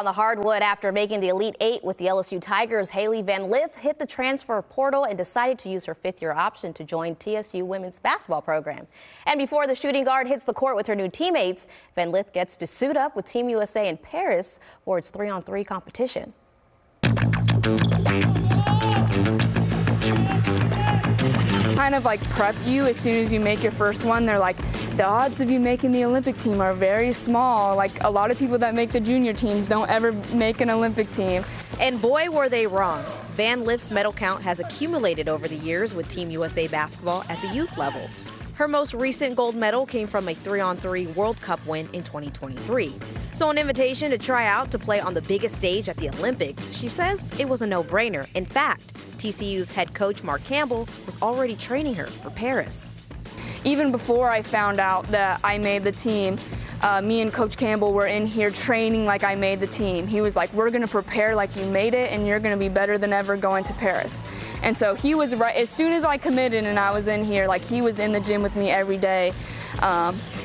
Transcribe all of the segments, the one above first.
the hardwood after making the Elite Eight with the LSU Tigers. Haley Van Lith hit the transfer portal and decided to use her fifth-year option to join TSU women's basketball program. And before the shooting guard hits the court with her new teammates, Van Lith gets to suit up with Team USA in Paris for its 3-on-3 competition. Kind of like prep you as soon as you make your first one. They're like, the odds of you making the Olympic team are very small. Like, a lot of people that make the junior teams don't ever make an Olympic team. And boy, were they wrong. Van Lith's medal count has accumulated over the years with Team USA basketball at the youth level. Her most recent gold medal came from a 3-on-3 World Cup win in 2023. So an invitation to try out to play on the biggest stage at the Olympics, she says it was a no-brainer. In fact, TCU's head coach Mark Campbell was already training her for Paris. Even before I found out that I made the team, me and Coach Campbell were in here training like I made the team. He was like, we're going to prepare like you made it, and you're going to be better than ever going to Paris. And so he was right. As soon as I committed and I was in here, like, he was in the gym with me every day.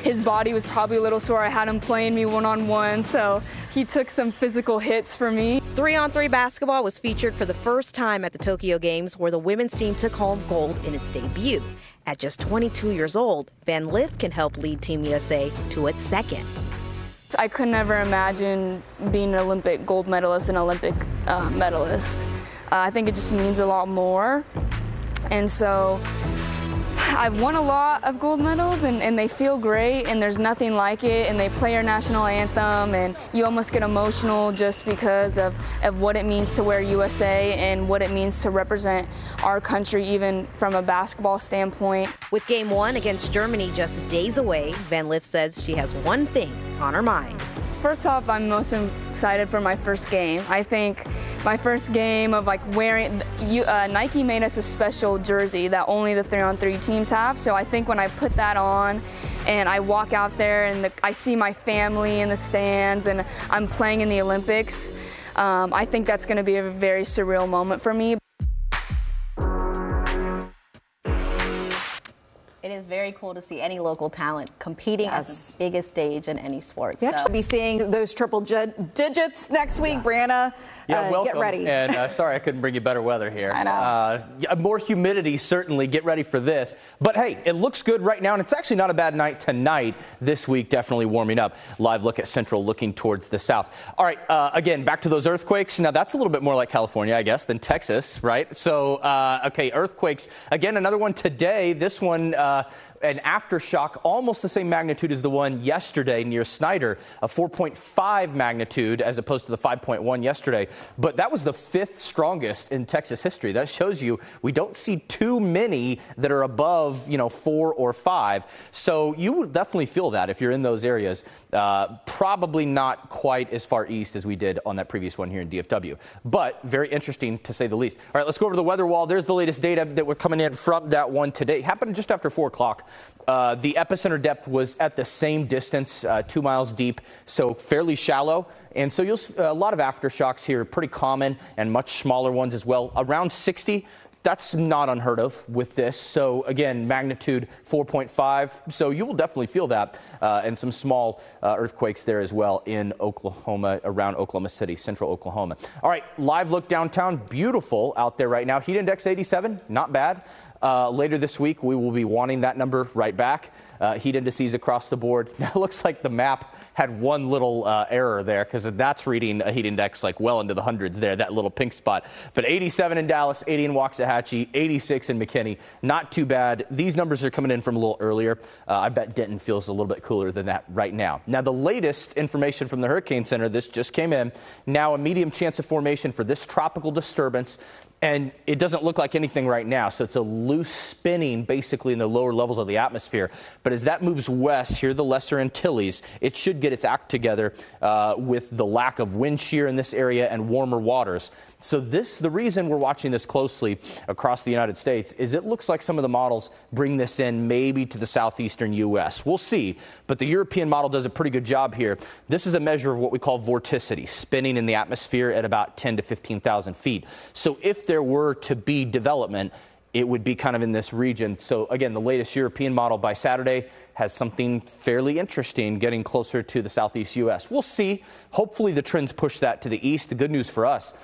His body was probably a little sore. I had him playing me one-on-one, so he took some physical hits for me. 3-on-3 basketball was featured for the first time at the Tokyo Games, where the women's team took home gold in its debut. At just 22 years old, Van Lith can help lead Team USA to its second. I could never imagine being an Olympic gold medalist and Olympic medalist. I think it just means a lot more. And so I've won a lot of gold medals, and they feel great, and there's nothing like it, and they play our national anthem, and you almost get emotional just because of what it means to wear USA and what it means to represent our country, even from a basketball standpoint. With Game 1 against Germany just days away, Van Lith says she has one thing on her mind. First off, I'm most excited for my first game. I think my first game of, like, wearing, Nike made us a special jersey that only the 3-on-3 teams have. So I think when I put that on and I walk out there and I see my family in the stands and I'm playing in the Olympics, I think that's going to be a very surreal moment for me. It is very cool to see any local talent competing at the biggest stage in any sport. You should be seeing those triple digits next week, Brianna. Welcome. Get ready. And sorry I couldn't bring you better weather here. I know. More humidity, certainly. Get ready for this. But hey, it looks good right now, and it's actually not a bad night tonight. This week, definitely warming up. Live look at Central looking towards the south. All right, again, back to those earthquakes. Now, that's a little bit more like California, I guess, than Texas, right? So, okay, earthquakes. Again, another one today. This one, an aftershock, almost the same magnitude as the one yesterday near Snyder, a 4.5 magnitude as opposed to the 5.1 yesterday. But that was the 5th strongest in Texas history. That shows you we don't see too many that are above, 4 or 5. So you will definitely feel that if you're in those areas. Probably not quite as far east as we did on that previous one here in DFW. But very interesting to say the least. All right, let's go over the weather wall. There's the latest data that we're coming in from that one today. It happened just after 4 o'clock. The epicenter depth was at the same distance, 2 miles deep, so fairly shallow. And so a lot of aftershocks here, pretty common, and much smaller ones as well. Around 60. That's not unheard of with this. So again, magnitude 4.5. So you will definitely feel that, and some small earthquakes there as well in Oklahoma, around Oklahoma City, central Oklahoma. All right, live look downtown. Beautiful out there right now. Heat index 87, not bad. Later this week, we will be wanting that number right back. Heat indices across the board. Now, it looks like the map had one little error there, because that's reading a heat index like well into the hundreds there, that little pink spot. But 87 in Dallas, 80 in Waxahachie, 86 in McKinney. Not too bad. These numbers are coming in from a little earlier. I bet Denton feels a little bit cooler than that right now. Now, the latest information from the Hurricane Center, this just came in. Now, a medium chance of formation for this tropical disturbance. And it doesn't look like anything right now, so it's a loose spinning basically in the lower levels of the atmosphere. But as that moves west, here the Lesser Antilles, it should get its act together with the lack of wind shear in this area and warmer waters. So the reason we're watching this closely across the United States is it looks like some of the models bring this in maybe to the southeastern U.S. We'll see, but the European model does a pretty good job here. This is a measure of what we call vorticity, spinning in the atmosphere at about 10 to 15,000 feet. So if there were to be development, it would be kind of in this region. So again, the latest European model by Saturday has something fairly interesting getting closer to the southeast U.S. We'll see. Hopefully the trends push that to the east. The good news for us,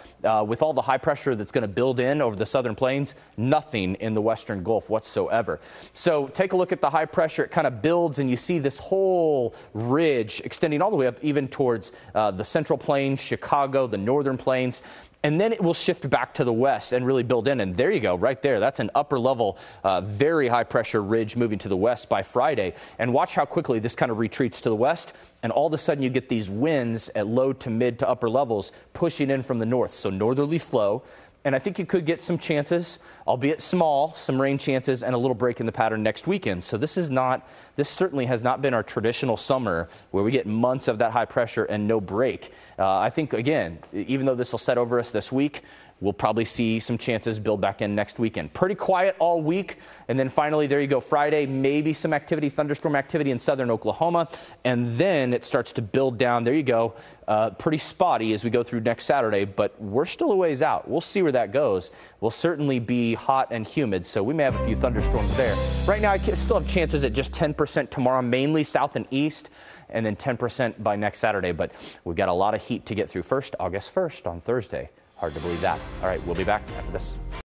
with all the high pressure that's going to build in over the southern plains, nothing in the western Gulf whatsoever. So take a look at the high pressure. It kind of builds, and you see this whole ridge extending all the way up even towards the central plains, Chicago, the northern plains. And then it will shift back to the west and really build in. And there you go, right there. That's an upper level, very high pressure ridge moving to the west by Friday. And watch how quickly this kind of retreats to the west. And all of a sudden you get these winds at low to mid to upper levels pushing in from the north. So northerly flow. And I think you could get some chances, albeit small, some rain chances and a little break in the pattern next weekend. So this certainly has not been our traditional summer where we get months of that high pressure and no break. I think, again, even though this will set over us this week, we'll probably see some chances build back in next weekend. Pretty quiet all week. And then finally, there you go, Friday, maybe some activity, thunderstorm activity in southern Oklahoma. And then it starts to build down. There you go. Pretty spotty as we go through next Saturday, but we're still a ways out. We'll see where that goes. We'll certainly be hot and humid, so we may have a few thunderstorms there. Right now, I still have chances at just 10% tomorrow, mainly south and east, and then 10% by next Saturday. But we've got a lot of heat to get through first, August 1st on Thursday. Hard to believe that. All right, we'll be back after this.